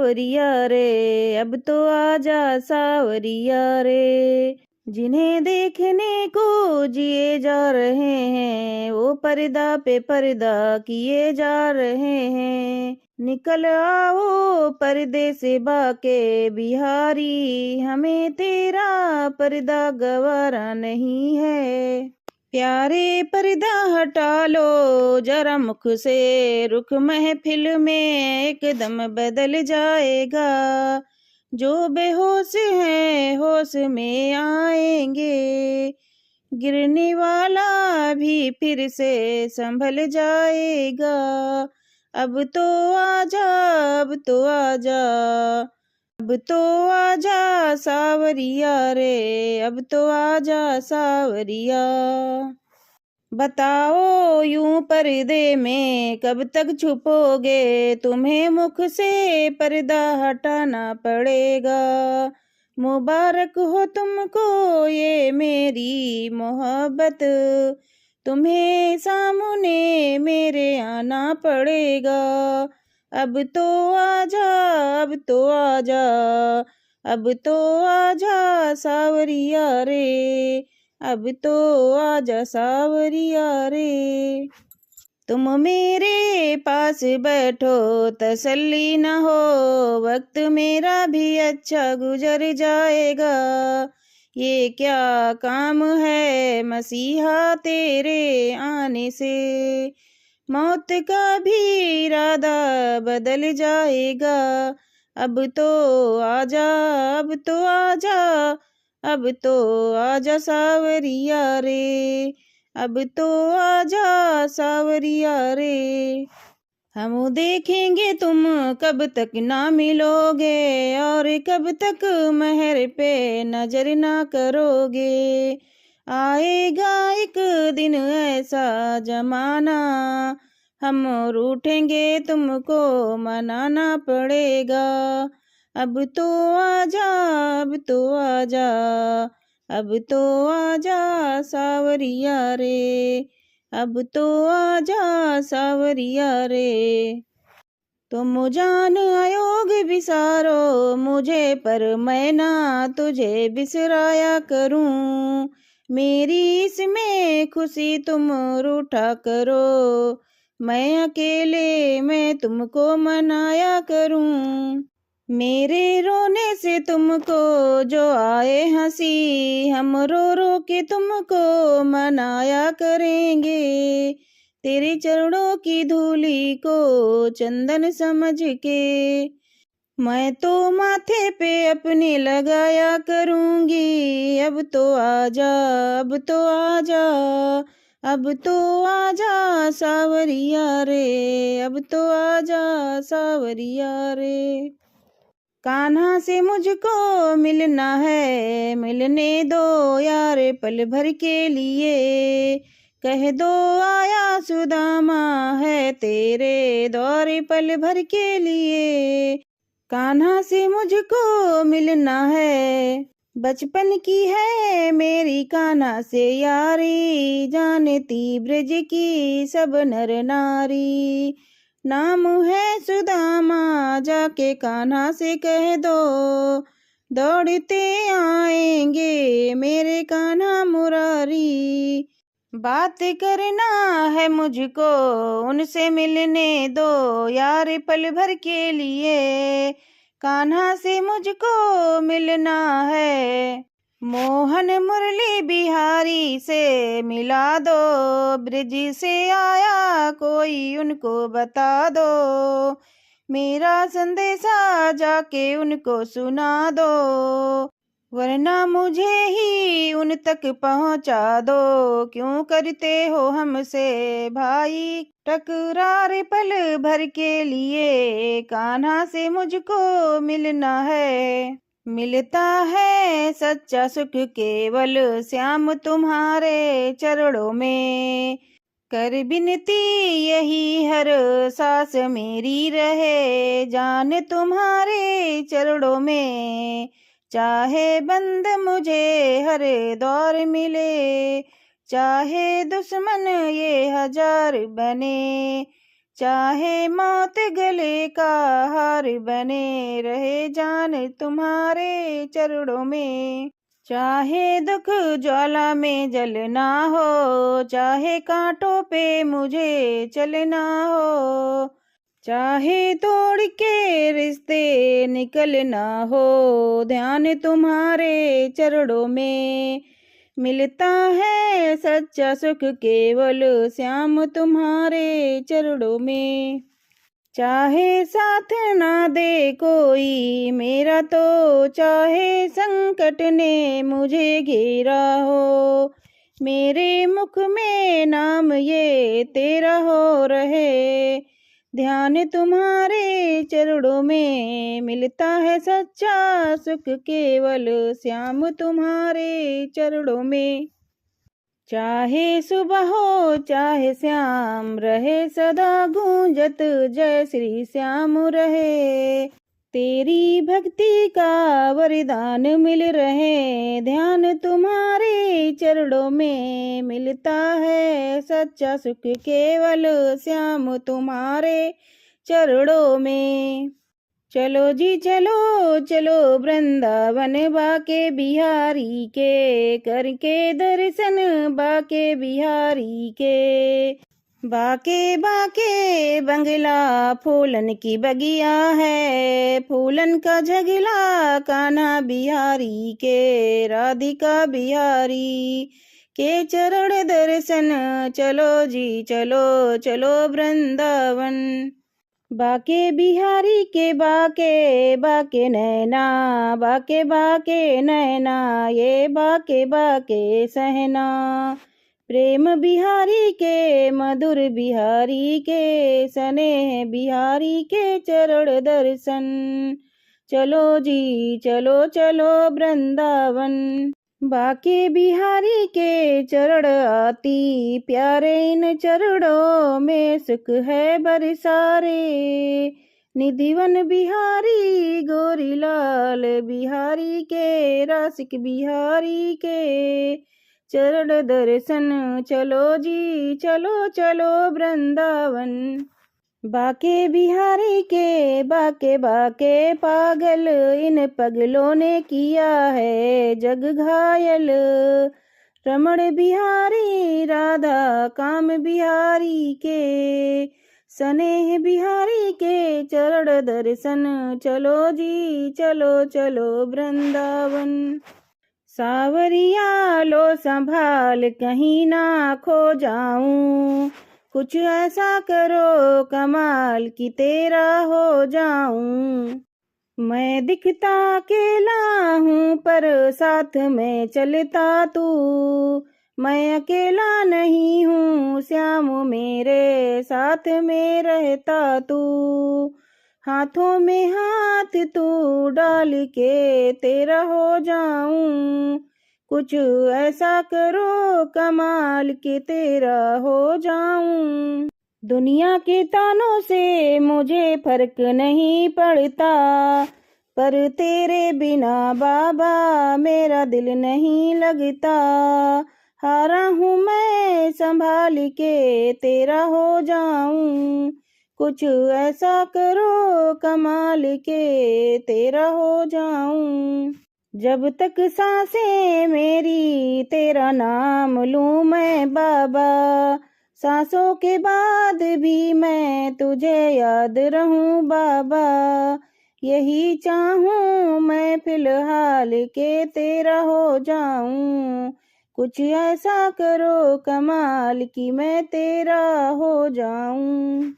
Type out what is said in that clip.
सावरिया रे, अब तो आजा सावरिया रे। जिन्हें देखने को जिए जा रहे हैं, वो पर्दा पे पर्दा किए जा रहे हैं। निकल आओ पर्दे से बाके बिहारी, हमें तेरा पर्दा गवारा नहीं है। प्यारे पर्दा हटा लो जरा मुख से, रुख महफिल में एकदम बदल जाएगा। जो बेहोश हैं होश में आएंगे, गिरने वाला भी फिर से संभल जाएगा। अब तो आजा, अब तो आजा, अब तो आजा सावरिया रे, अब तो आजा सावरिया। बताओ यूं पर्दे में कब तक छुपोगे, तुम्हें मुख से पर्दा हटाना पड़ेगा। मुबारक हो तुमको ये मेरी मोहब्बत, तुम्हें सामने मेरे आना पड़ेगा। अब तो आजा, अब तो आजा, अब तो आजा सावरिया रे, अब तो आजा सावरिया रे। तुम मेरे पास बैठो तसल्ली न हो, वक्त मेरा भी अच्छा गुजर जाएगा। ये क्या काम है मसीहा तेरे आने से, मौत का भी इरादा बदल जाएगा। अब तो आजा, अब तो आजा, अब तो आजा सावरिया रे, अब तो आजा सावरिया रे। हम देखेंगे तुम कब तक ना मिलोगे, और कब तक महर पे नजर ना करोगे। आएगा एक दिन ऐसा जमाना, हम रूठेंगे तुमको मनाना पड़ेगा। अब तो आजा, अब तो आजा, अब तो आजा सावरिया रे, अब तो आजा सावरिया रे। तुम जान आयोग बिसारो मुझे, पर मैं ना तुझे बिसराया करूं। मेरी इसमें खुशी तुम रूठा करो, मैं अकेले मैं तुमको मनाया करूं। मेरे रोने से तुमको जो आए हंसी, हम रो रो के तुमको मनाया करेंगे। तेरे चरणों की धूली को चंदन समझ के, मैं तो माथे पे अपने लगाया करूंगी। अब तो आजा, अब तो आजा, अब तो आजा सावरिया रे, अब तो आजा सावरिया रे। कान्हा से मुझको मिलना है, मिलने दो यार पल भर के लिए। कह दो आया सुदामा है तेरे दौर पल भर के लिए। कान्हा से मुझको मिलना है, बचपन की है मेरी कान्हा से यारी। जानती ब्रज की सब नर नारी, नाम है सुदामा जाके कान्हा से कह दो। दौड़ते आएंगे मेरे कान्हा मुरारी, बात करना है मुझको उनसे मिलने दो यार पल भर के लिए। कान्हा से मुझको मिलना है, मोहन मुरली बिहारी से मिला दो। ब्रिज से आया कोई उनको बता दो, मेरा संदेशा जाके उनको सुना दो। वरना मुझे ही उन तक पहुंचा दो, क्यों करते हो हमसे भाई टकरार पल भर के लिए। कान्हा से मुझको मिलना है, मिलता है सच्चा सुख केवल श्याम तुम्हारे चरणों में। कर बिनती यही हर सांस मेरी रहे, जान तुम्हारे चरणों में। चाहे बंद मुझे हर दौर मिले, चाहे दुश्मन ये हजार बने। चाहे मौत गले का हार बने रहे जान तुम्हारे चरणों में। चाहे दुख ज्वाला में जलना हो, चाहे कांटों पे मुझे चलना हो, चाहे तोड़ के रिश्ते निकलना हो, ध्यान तुम्हारे चरणों में मिलता है सच्चा सुख केवल श्याम तुम्हारे चरणों में। चाहे साथ ना दे कोई मेरा तो, चाहे संकट ने मुझे घेरा हो, मेरे मुख में नाम ये तेरा हो रहे, ध्यान तुम्हारे चरणों में मिलता है सच्चा सुख केवल श्याम तुम्हारे चरणों में। चाहे सुबह हो चाहे श्याम रहे, सदा गूंजत जय श्री श्याम रहे, तेरी भक्ति का वरदान मिल रहे, ध्यान तुम्हारे चरणों में मिलता है सच्चा सुख केवल श्याम तुम्हारे चरणों में। चलो जी चलो चलो वृंदावन बाके बिहारी के, करके दर्शन बाके बिहारी के। बाके बाके बंगला फूलन की बगिया है, फूलन का झगला कान्हा बिहारी के, राधिका बिहारी के चरण दर्शन। चलो जी चलो चलो वृंदावन। बाके बिहारी के बाके बाके नैना, बाके बाके नैना ये बाके बाके सहना, प्रेम बिहारी के मधुर बिहारी के, स्नेह बिहारी के चरण दर्शन। चलो जी चलो चलो वृंदावन। बाके बिहारी के चरण आती प्यारे, इन चरणों में सुख है बरसारे, निधिवन बिहारी गोरी लाल बिहारी के, रासिक बिहारी के चरण दर्शन। चलो जी चलो चलो वृंदावन। बाके बिहारी के बाके बाके पागल, इन पगलों ने किया है जग घायल, रमण बिहारी राधा काम बिहारी के, स्नेह बिहारी के चरण दर्शन। चलो जी चलो चलो वृंदावन। सावरिया लो संभाल कहीं ना खो जाऊं, कुछ ऐसा करो कमाल की तेरा हो जाऊं। मैं दिखता अकेला हूँ पर साथ में चलता तू, मैं अकेला नहीं हूँ श्याम मेरे साथ में रहता तू। हाथों में हाथ तू डाल के तेरा हो जाऊं, कुछ ऐसा करो कमाल के तेरा हो जाऊं। दुनिया के तानों से मुझे फर्क नहीं पड़ता, पर तेरे बिना बाबा मेरा दिल नहीं लगता। हारा हूँ मैं संभाल के तेरा हो जाऊं, कुछ ऐसा करो कमाल के तेरा हो जाऊं। जब तक सांसें मेरी तेरा नाम लूं मैं बाबा, सांसों के बाद भी मैं तुझे याद रहूं बाबा। यही चाहूं मैं फिलहाल के तेरा हो जाऊं, कुछ ऐसा करो कमाल की मैं तेरा हो जाऊं।